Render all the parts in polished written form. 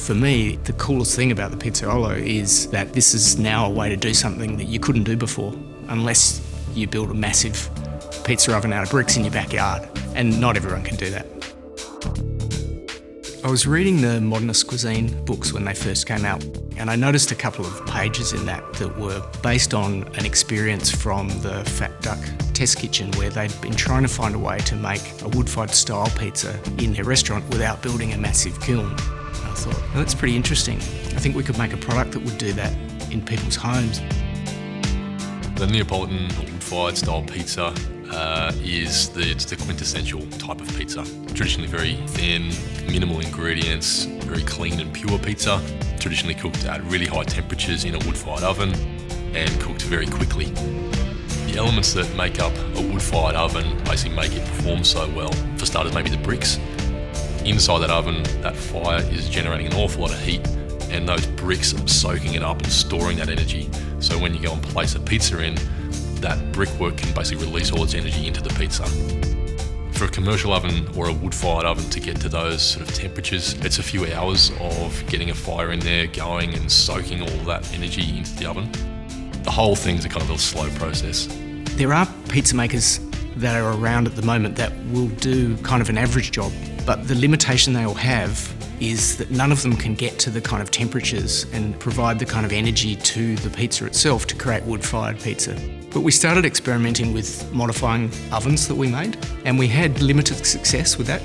For me, the coolest thing about the Pizzaiolo is that this is now a way to do something that you couldn't do before, unless you build a massive pizza oven out of bricks in your backyard, and not everyone can do that. I was reading the modernist cuisine books when they first came out, and I noticed a couple of pages in that were based on an experience from the Fat Duck test kitchen where they'd been trying to find a way to make a wood-fired style pizza in their restaurant without building a massive kiln. And I thought, well, that's pretty interesting. I think we could make a product that would do that in people's homes. The Neapolitan wood-fired style pizza is the quintessential type of pizza. Traditionally very thin, minimal ingredients, very clean and pure pizza. Traditionally cooked at really high temperatures in a wood-fired oven and cooked very quickly. The elements that make up a wood-fired oven basically make it perform so well. For starters, maybe the bricks. Inside that oven, that fire is generating an awful lot of heat, and those bricks are soaking it up and storing that energy. So when you go and place a pizza in, that brickwork can basically release all its energy into the pizza. For a commercial oven or a wood-fired oven to get to those sort of temperatures, it's a few hours of getting a fire in there, going and soaking all that energy into the oven. The whole thing's a kind of a slow process. There are pizza makers that are around at the moment that will do kind of an average job, but the limitation they all have is that none of them can get to the kind of temperatures and provide the kind of energy to the pizza itself to create wood-fired pizza. But we started experimenting with modifying ovens that we made, and we had limited success with that.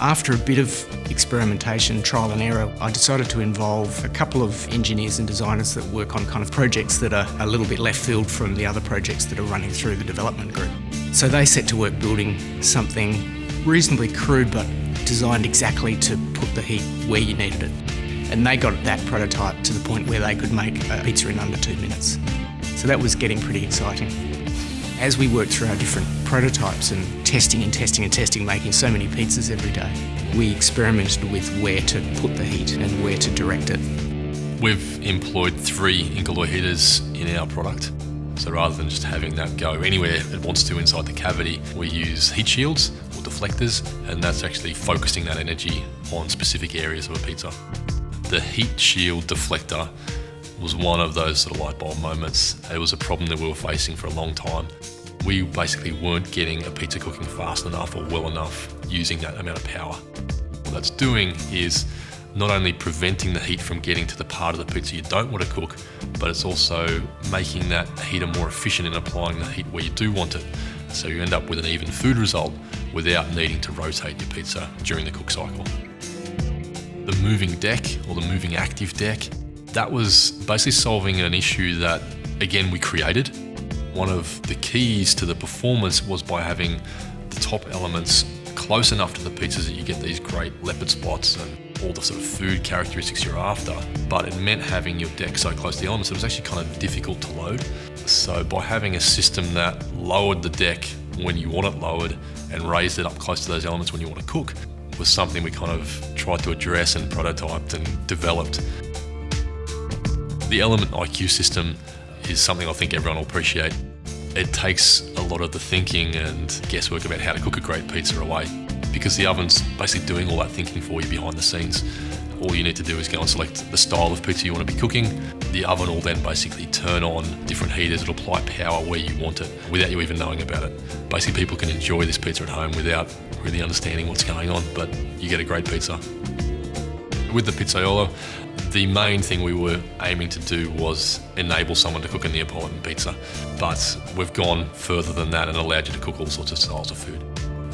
After a bit of experimentation, trial and error, I decided to involve a couple of engineers and designers that work on kind of projects that are a little bit left field from the other projects that are running through the development group. So they set to work building something reasonably crude but designed exactly to put the heat where you needed it. And they got that prototype to the point where they could make a pizza in under 2 minutes. So that was getting pretty exciting. As we worked through our different prototypes and testing, making so many pizzas every day, we experimented with where to put the heat and where to direct it. We've employed 3 incoloy heaters in our product. So rather than just having that go anywhere it wants to inside the cavity, we use heat shields or deflectors, and that's actually focusing that energy on specific areas of a pizza. The heat shield deflector was one of those sort of light bulb moments. It was a problem that we were facing for a long time. We basically weren't getting a pizza cooking fast enough or well enough using that amount of power. What that's doing is not only preventing the heat from getting to the part of the pizza you don't want to cook, but it's also making that heater more efficient in applying the heat where you do want it. So you end up with an even food result without needing to rotate your pizza during the cook cycle. The moving deck, or the moving active deck, that was basically solving an issue that, again, we created. One of the keys to the performance was by having the top elements close enough to the pizzas that you get these great leopard spots and all the sort of food characteristics you're after. But it meant having your deck so close to the elements, it was actually kind of difficult to load. So by having a system that lowered the deck when you want it lowered and raised it up close to those elements when you want to cook was something we kind of tried to address and prototyped and developed. The Element IQ system is something I think everyone will appreciate. It takes a lot of the thinking and guesswork about how to cook a great pizza away, because the oven's basically doing all that thinking for you behind the scenes. All you need to do is go and select the style of pizza you want to be cooking. The oven will then basically turn on different heaters. It'll apply power where you want it without you even knowing about it. Basically, people can enjoy this pizza at home without really understanding what's going on, but you get a great pizza. With the Pizzaiolo, the main thing we were aiming to do was enable someone to cook a Neapolitan pizza, but we've gone further than that and allowed you to cook all sorts of styles of food.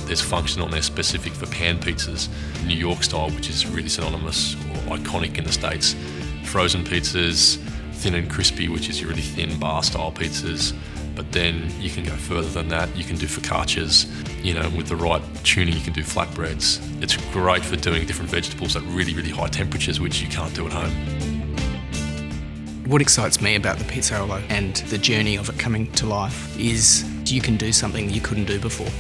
There's function on there specific for pan pizzas, New York style, which is really synonymous or iconic in the States, frozen pizzas, thin and crispy, which is your really thin bar style pizzas. But then you can go further than that. You can do focaccias, with the right tuning, you can do flatbreads. It's great for doing different vegetables at really, really high temperatures, which you can't do at home. What excites me about the Pizzaiolo and the journey of it coming to life is you can do something you couldn't do before,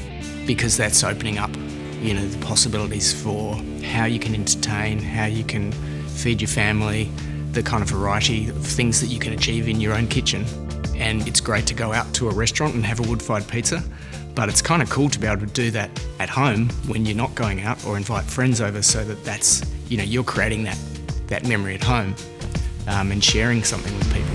because that's opening up, the possibilities for how you can entertain, how you can feed your family, the kind of variety of things that you can achieve in your own kitchen. And it's great to go out to a restaurant and have a wood-fired pizza, but it's kind of cool to be able to do that at home when you're not going out, or invite friends over, so that's, you're creating that that memory at home and sharing something with people.